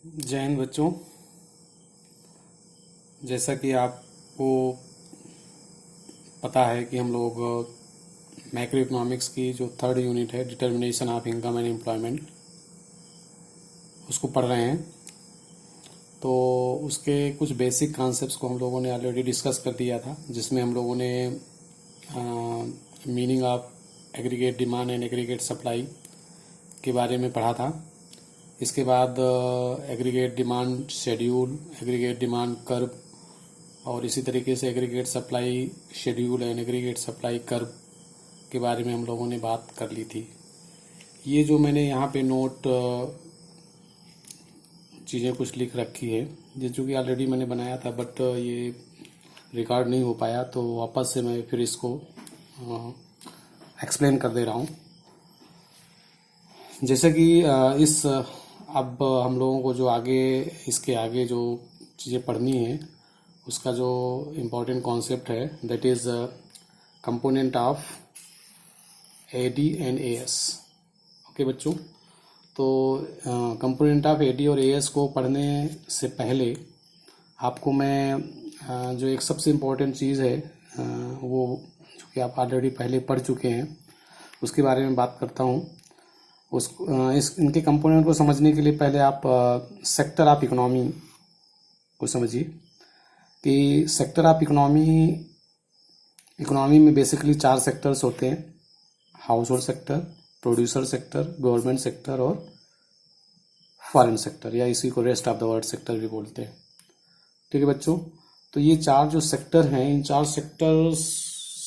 जय हिंद बच्चों। जैसा कि आपको पता है कि हम लोग मैक्रो इकोनॉमिक्स की जो थर्ड यूनिट है determination of income and employment उसको पढ़ रहे हैं। तो उसके कुछ बेसिक कॉन्सेप्ट्स को हम लोगों ने ऑलरेडी डिस्कस कर दिया था, जिसमें हम लोगों ने meaning of aggregate demand and aggregate supply के बारे में पढ़ा था। इसके बाद aggregate demand schedule, aggregate demand curve और इसी तरीके से aggregate supply schedule and aggregate supply curve के बारे में हम लोगों ने बात कर ली थी। ये जो मैंने यहाँ पे नोट चीज़ें कुछ लिख रखी है, जो कि ऑलरेडी मैंने बनाया था, बट ये रिकॉर्ड नहीं हो पाया, तो वापस से मैं फिर इसको एक्सप्लेन कर दे रहा हूँ। जैसे कि इस अब हम लोगों को जो आगे इसके आगे जो चीज़ें पढ़नी है उसका जो इम्पोर्टेंट कॉन्सेप्ट है that is component of AD and AS. Okay बच्चों, तो कंपोनेंट ऑफ एडी और एएस को पढ़ने से पहले आपको मैं जो एक सबसे इम्पोर्टेंट चीज़ है वो जो कि आप ऑलरेडी पहले पढ़ चुके हैं उसके बारे में बात करता हूँ। इनके कंपोनेंट को समझने के लिए पहले आप सेक्टर ऑफ इकोनॉमी को समझिए कि सेक्टर ऑफ इकोनॉमी में बेसिकली 4 सेक्टर्स होते हैं: house hold sector, producer sector, government sector और फॉरेन सेक्टर, या इसी को rest of the world sector भी बोलते हैं। ठीक है बच्चों, तो ये 4 जो सेक्टर हैं, इन 4 सेक्टर्स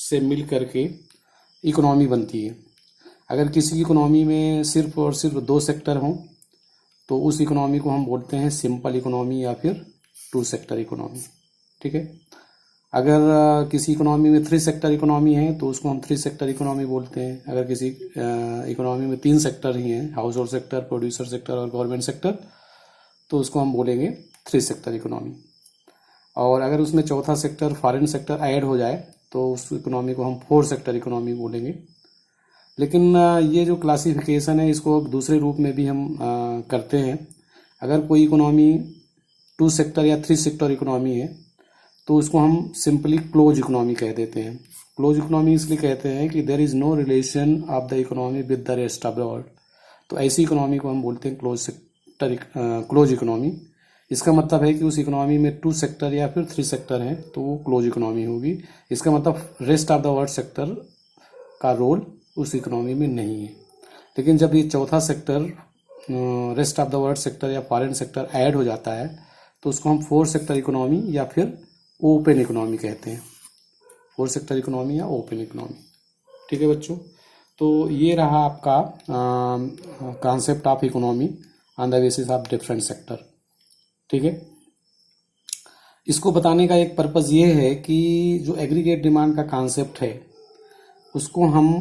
से मिल करके इकोनॉमी बनती है। अगर किसी इकोनॉमी में सिर्फ और सिर्फ 2 सेक्टर हों तो उस इकोनॉमी को हम बोलते हैं सिंपल इकोनॉमी या फिर 2 सेक्टर इकोनॉमी। ठीक है, अगर किसी इकोनॉमी में 3 सेक्टर इकोनॉमी है तो उसको हम 3 सेक्टर इकोनॉमी बोलते हैं। अगर किसी इकोनॉमी में 3 सेक्टर ही हैं, house hold sector, producer sector और गवर्नमेंट सेक्टर, तो उसको हम बोलेंगे 3 सेक्टर इकोनॉमी। और अगर उसमें चौथा सेक्टर फॉरेन सेक्टर ऐड हो जाए तो उस इकोनॉमी को हम 4 सेक्टर इकोनॉमी बोलेंगे। लेकिन ये जो क्लासिफिकेशन है इसको अब दूसरे रूप में भी हम करते हैं। अगर कोई इकोनॉमी 2 सेक्टर या 3 सेक्टर इकोनॉमी है तो उसको हम सिंपली क्लोज इकोनॉमी कह देते हैं। क्लोज इकोनॉमी इसलिए कहते हैं कि there is no relation of the economy with the rest of the world. तो ऐसी इकोनॉमी को हम बोलते हैं क्लोज इकोनॉमी। इसका मतलब है कि उस इकोनॉमी में 2 सेक्टर या फिर 3 सेक्टर हैं तो वो क्लोज इकोनॉमी होगी। इसका मतलब rest of the world sector का रोल उस इकोनॉमी में नहीं है। लेकिन जब ये चौथा sector rest of the world sector या फॉरेन सेक्टर ऐड हो जाता है तो उसको हम 4 सेक्टर इकोनॉमी या फिर ओपन इकोनॉमी कहते हैं। 4 सेक्टर इकोनॉमी या ओपन इकोनॉमी। ठीक है बच्चों, तो ये रहा आपका concept of economy on the basis of different sector. ठीक है, इसको बताने का एक पर्पज़ ये है कि जो एग्रीगेट डिमांड का कॉन्सेप्ट है उसको हम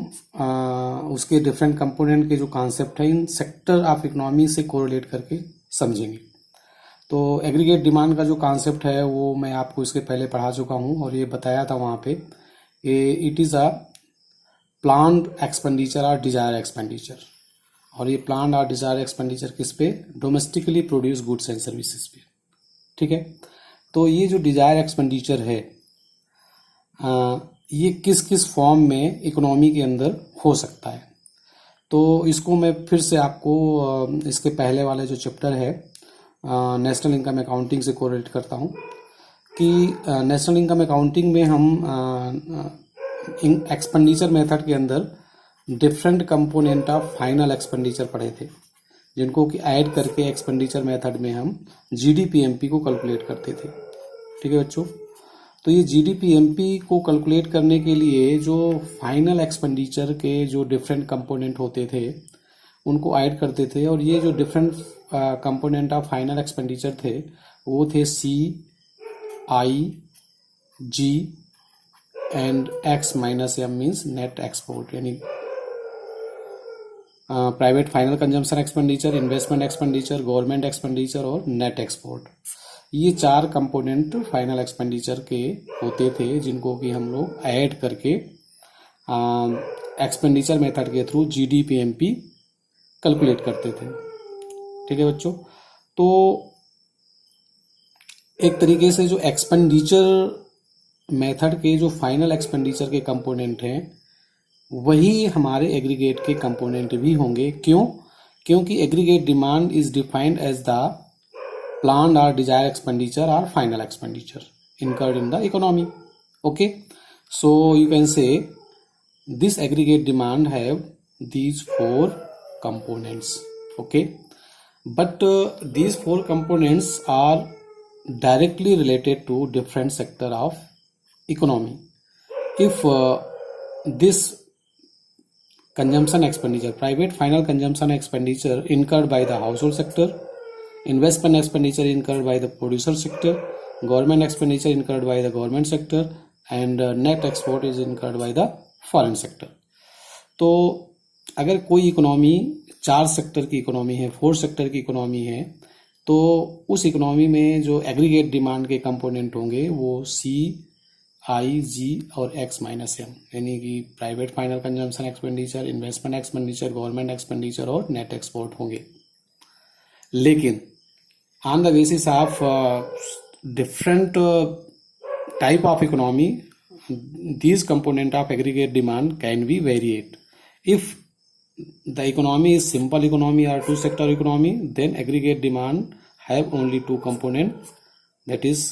उसके डिफरेंट कंपोनेंट के जो कॉन्सेप्ट है इन सेक्टर ऑफ इकोनॉमी से कोरिलेट करके समझेंगे। तो एग्रीगेट डिमांड का जो कॉन्सेप्ट है वो मैं आपको इसके पहले पढ़ा चुका हूँ और ये बताया था वहाँ पे। It is a planned expenditure और डिजायर एक्सपेंडिचर। और ये प्लान्ड और डिजायर एक्सपेंडिचर किस पे? Domestically produce goods and services पे। ठीक है, तो ये जो डिजायर एक्सपेंडिचर है ये किस किस फॉर्म में इकोनॉमी के अंदर हो सकता है। तो इसको मैं फिर से आपको इसके पहले वाले जो चैप्टर है नेशनल इनकम अकाउंटिंग से कोरिलेट करता हूँ कि नेशनल इनकम अकाउंटिंग में हम एक्सपेंडिचर मेथड के अंदर different component of final expenditure पढ़े थे, जिनको कि ऐड करके एक्सपेंडिचर मेथड में हम जीडीपीएमपी को कैलकुलेट करते थे। ठीक है बच्चों, तो ये जीडीपीएमपी को कैलकुलेट करने के लिए जो फाइनल एक्सपेंडिचर के जो डिफरेंट कंपोनेंट होते थे उनको ऐड करते थे। और ये जो different component of final expenditure थे वो थे C, I, G and X minus M means net export, यानी private final consumption expenditure, investment expenditure, government expenditure और नेट एक्सपोर्ट। ये 4 कंपोनेंट फाइनल एक्सपेंडिचर के होते थे जिनको कि हम लोग ऐड करके एक्सपेंडिचर मेथड के थ्रू जीडीपीएमपी कैलकुलेट करते थे। ठीक है बच्चों, तो एक तरीके से जो एक्सपेंडिचर मेथड के जो फाइनल एक्सपेंडिचर के कंपोनेंट हैं वही हमारे एग्रीगेट के कंपोनेंट भी होंगे। क्यों? क्योंकि aggregate demand is defined as the planned or desired expenditure or final expenditure incurred in the economy. Okay, so you can say this aggregate demand have these four components. Okay, but these four components are directly related to different sector of economy. If this consumption expenditure, private final consumption expenditure incurred by the household sector, investment expenditure incurred by the producer sector, government expenditure incurred by the government sector, and net export is incurred by the foreign sector. तो अगर कोई economy 4 sector की economy है, 4 sector की economy है, तो उस economy में जो एग्रीगेट डिमांड के कंपोनेंट होंगे वो सी, आई, जी और एक्स माइनस एम, यानी कि private final consumption expenditure, investment expenditure, government expenditure और नेट एक्सपोर्ट होंगे। लेकिन on the basis of different type of economy, these component of aggregate demand can be varied. If the economy is simple economy or two sector economy, then aggregate demand have only two component, that is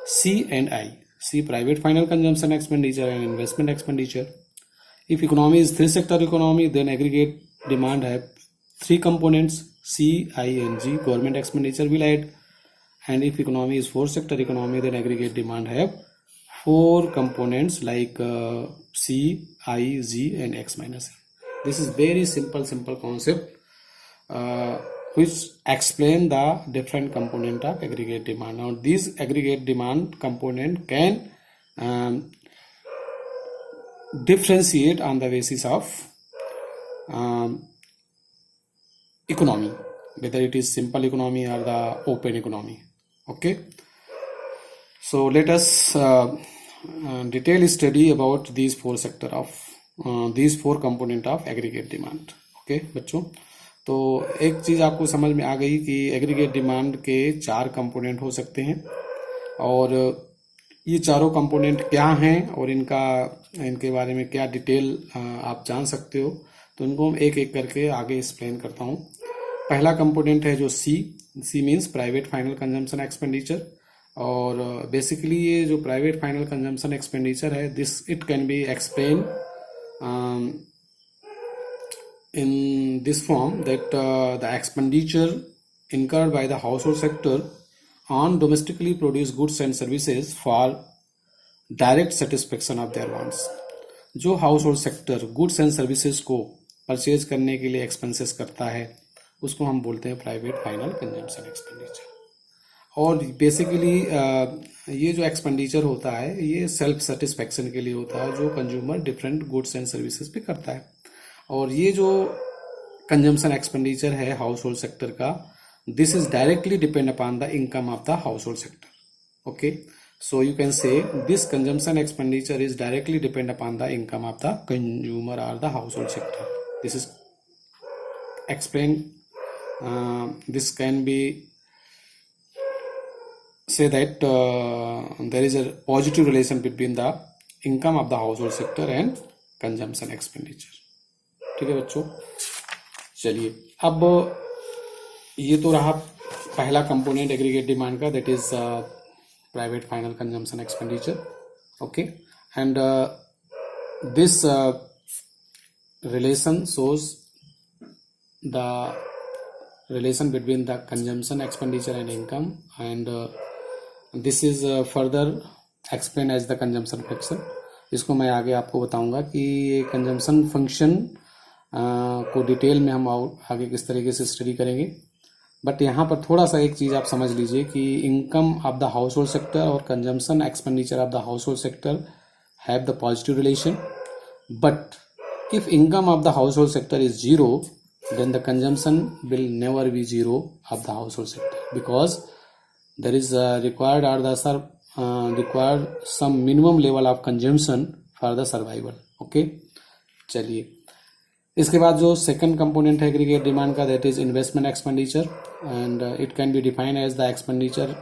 C and I. C, private final consumption expenditure and investment expenditure. If economy is three sector economy, then aggregate demand have three components, C, I and G. Government expenditure will add. And if economy is four sector economy, then aggregate demand have four components like C, I, G and X minus M. This is very simple concept which explain the different component of aggregate demand. Now this aggregate demand component can differentiate on the basis of economy, whether it is simple economy or the open economy. Okay, so let us detail study about these four sector of these four component of aggregate demand. Okay बच्चों, तो एक चीज आपको समझ में आ गई कि aggregate demand के 4 कंपोनेंट हो सकते हैं और ये चारों कंपोनेंट क्या हैं और इनके बारे में क्या डिटेल आप जान सकते हो। तो इनको हम एक एक करके आगे एक्सप्लेन करता हूँ। पहला कंपोनेंट है जो C means private final consumption expenditure, और बेसिकली ये जो प्राइवेट फाइनल कंजम्पशन एक्सपेंडिचर है, this it can be explain in this form that the expenditure incurred by the household sector on domestically produced goods and services for direct satisfaction of their wants. जो house sector goods and services को purchase करने के लिए expenses करता है उसको हम बोलते हैं प्राइवेट फाइनल कंजम्पशन एक्सपेंडिचर। और बेसिकली ये जो एक्सपेंडिचर होता है ये सेल्फ सेटिस्फैक्शन के लिए होता है, जो consumer different goods and services पे करता है। और ये जो कंजम्पशन एक्सपेंडिचर है हाउस होल्ड सेक्टर का, this is directly depend upon the income of the household sector. Okay, so you can say this consumption expenditure is directly depend upon the income of the consumer or the household sector. This is explained, this can be say that there is a positive relation between the income of the household sector and consumption expenditure. ठीक है बच्चों, चलिए अब ये तो रहा पहला component aggregate demand का, that is private final consumption expenditure. Okay, and this relation shows the relation between the consumption expenditure and income, and this is further explained as the consumption function. इसको मैं आगे आपको बताऊंगा कि ये consumption function को detail में हम आगे किस तरीके से स्टडी करेंगे। बट यहाँ पर थोड़ा सा एक चीज आप समझ लीजिए कि income of the household sector और consumption expenditure of the household sector have the positive relation, but if income of the household sector is zero, then the consumption will never be zero of the household sector, because there is required or the required some minimum level of consumption for the survival. Okay, चलिए इसके बाद जो second component है aggregate demand का, that is investment expenditure, and it can be defined as the expenditure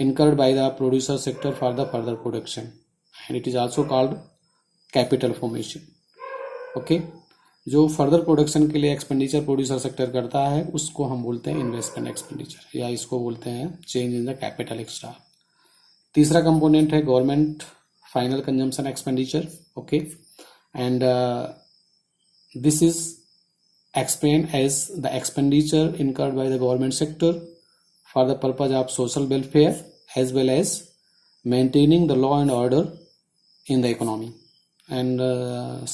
incurred by the producer sector for the further production, and it is also called capital formation. Okay, जो further production के लिए expenditure producer sector करता है उसको हम बोलते हैं investment expenditure, या इसको बोलते हैं change in the capital extra. तीसरा कंपोनेंट है government final consumption expenditure. Okay, and this is explained as the expenditure incurred by the government sector for the purpose of social welfare as well as maintaining the law and order in the economy, and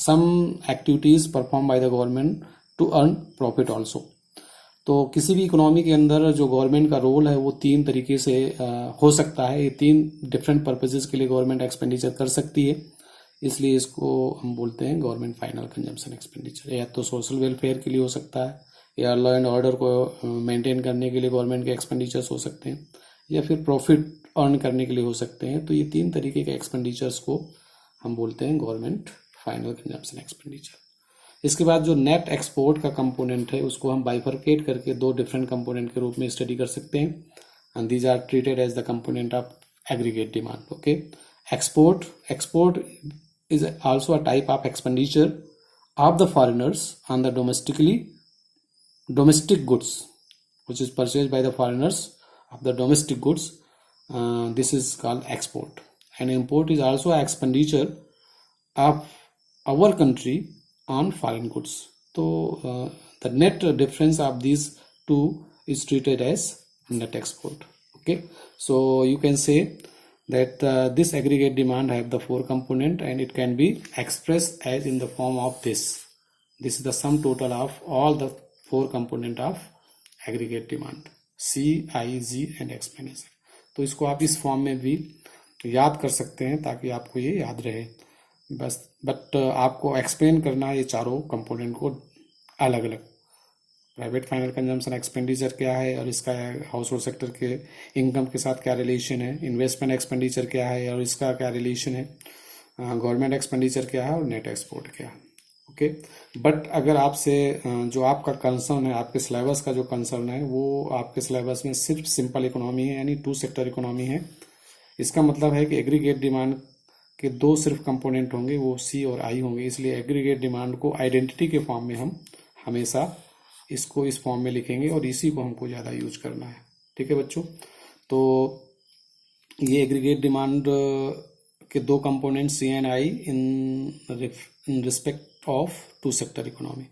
some activities performed by the government to earn profit also. तो किसी भी economy के अंदर जो government का role है वो तीन तरीके से हो सकता है. ये तीन डिफरेंट पर्पजेज के लिए गवर्नमेंट एक्सपेंडिचर कर सकती है, इसलिए इसको हम बोलते हैं गवर्नमेंट फाइनल कंजम्पशन एक्सपेंडिचर. या तो सोशल वेलफेयर के लिए हो सकता है, या लॉ एंड ऑर्डर को मेंटेन करने के लिए गवर्नमेंट के एक्सपेंडिचर्स हो सकते हैं, या फिर प्रॉफिट अर्न करने के लिए हो सकते हैं. तो ये तीन तरीके के एक्सपेंडिचर्स को हम बोलते हैं गवर्नमेंट फाइनल कंजम्पशन एक्सपेंडिचर. इसके बाद जो नेट एक्सपोर्ट का कंपोनेंट है उसको हम बाइफरकेट करके दो डिफरेंट कंपोनेंट के रूप में स्टडी कर सकते हैं, and these are treated as the component of aggregate demand. Okay, export is also a type of expenditure of the foreigners on the domestic goods which is purchased by the foreigners of the domestic goods. This is called export. And import is also an expenditure of our country on foreign goods. So the net difference of these two is treated as net export. Okay, so you can say that this aggregate demand have the four component, and it can be expressed as in the form of this is the sum total of all the four component of aggregate demand, C, I, G and X minus. तो इसको आप इस form में भी याद कर सकते हैं ताकि आपको ये याद रहे बस. बट आपको एक्सप्लेन करना है ये चारों कंपोनेंट को अलग अलग. प्राइवेट फाइनल कंजम्पशन एक्सपेंडिचर क्या है और इसका हाउस होल्ड सेक्टर के इनकम के साथ क्या रिलेशन है, इन्वेस्टमेंट एक्सपेंडिचर क्या है और इसका क्या रिलेशन है, गवर्नमेंट एक्सपेंडिचर क्या है और नेट एक्सपोर्ट क्या है. ओके, बट अगर आपसे जो आपका कंसर्न है, आपके सिलेबस का जो कंसर्न है वो आपके सिलेबस में सिर्फ सिंपल इकोनॉमी है, यानी टू सेक्टर इकोनॉमी है. इसका मतलब है कि एग्रीगेट डिमांड के दो सिर्फ कंपोनेंट होंगे, वो सी और आई होंगे. इसलिए एग्रीगेट डिमांड को आइडेंटिटी के फॉर्म में हम हमेशा इसको इस फॉर्म में लिखेंगे और इसी को हमको ज़्यादा यूज करना है. ठीक है बच्चों, तो ये एग्रीगेट डिमांड के दो component C and I in respect of two sector economy.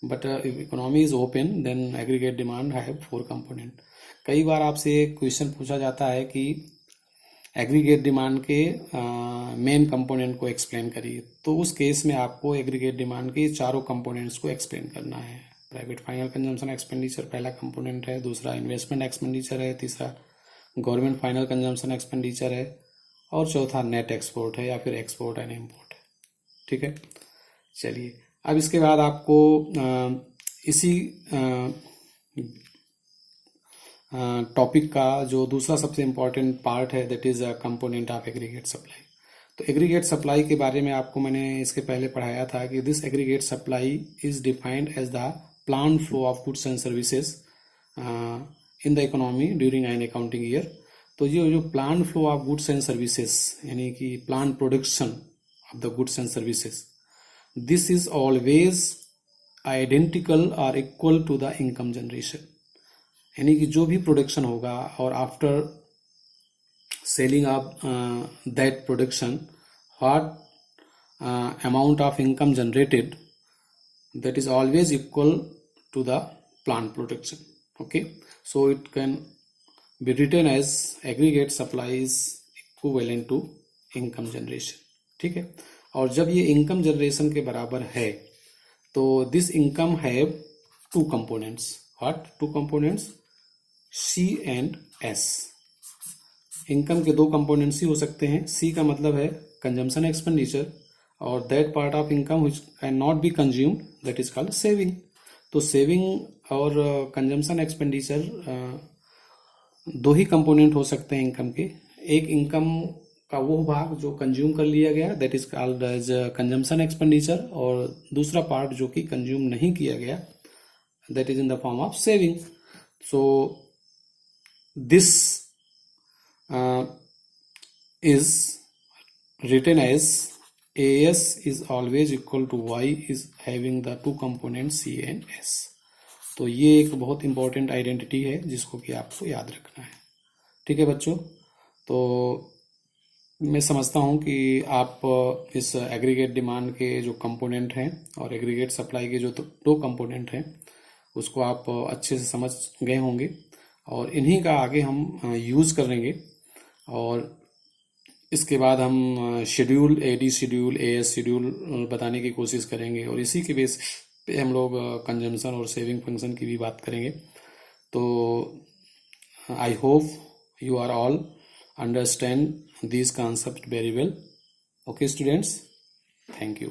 But if economy is open then aggregate demand have four component. कई बार आपसे एक क्वेश्चन पूछा जाता है कि एग्रीगेट डिमांड के मेन कंपोनेंट को एक्सप्लेन करिए, तो उस केस में आपको एग्रीगेट डिमांड के चारों कंपोनेंट्स को एक्सप्लेन करना है. प्राइवेट फाइनल कंजम्पशन एक्सपेंडिचर पहला कंपोनेंट है, दूसरा इन्वेस्टमेंट एक्सपेंडिचर है, तीसरा गवर्नमेंट फाइनल कंजम्पशन एक्सपेंडिचर है और चौथा नेट एक्सपोर्ट है या फिर एक्सपोर्ट एंड इम्पोर्ट है. ठीक है, चलिए अब इसके बाद आपको इसी टॉपिक का जो दूसरा सबसे इम्पोर्टेंट पार्ट है that is a component of aggregate supply. तो एग्रीगेट सप्लाई के बारे में आपको मैंने इसके पहले पढ़ाया था कि this aggregate supply is defined as the plan flow of goods and services in the economy during an accounting year. तो ये जो plan flow of goods and services यानी कि plan production of the goods and services, this is always identical और equal to the income generation. यानी कि जो भी प्रोडक्शन होगा और after selling of that production what amount of income generated, that is always equal to the plant production. Okay, so it can be written as aggregate supply is equivalent to income generation. ठीक है, और जब ये income generation के बराबर है तो this income have two components. What two components? C and S. Income के दो कंपोनेंट्स ही हो सकते हैं. C का मतलब है कंजम्पशन एक्सपेंडिचर और that part of income which can not be consumed that is called saving. तो सेविंग और कंजम्पशन एक्सपेंडिचर दो ही कंपोनेंट हो सकते हैं इनकम के. एक इनकम का वो भाग जो कंज्यूम कर लिया गया, that is called as consumption expenditure, और दूसरा पार्ट जो कि कंज्यूम नहीं किया गया, that is in the form of saving. So this is written as AS is always equal to Y is having the two components C and S. तो ये एक बहुत इंपॉर्टेंट आइडेंटिटी है जिसको कि आपको याद रखना है. ठीक है बच्चों, तो मैं समझता हूँ कि आप इस एग्रीगेट डिमांड के जो कंपोनेंट हैं और एग्रीगेट सप्लाई के जो दो कंपोनेंट हैं उसको आप अच्छे से समझ गए होंगे, और इन्हीं का आगे हम यूज़ करेंगे. और इसके बाद हम schedule, AD schedule, AS schedule बताने की कोशिश करेंगे, और इसी के बेस पे हम लोग कंजम्पशन और सेविंग फंक्शन की भी बात करेंगे. तो I hope you are all understand these concepts very well. Okay students, thank you.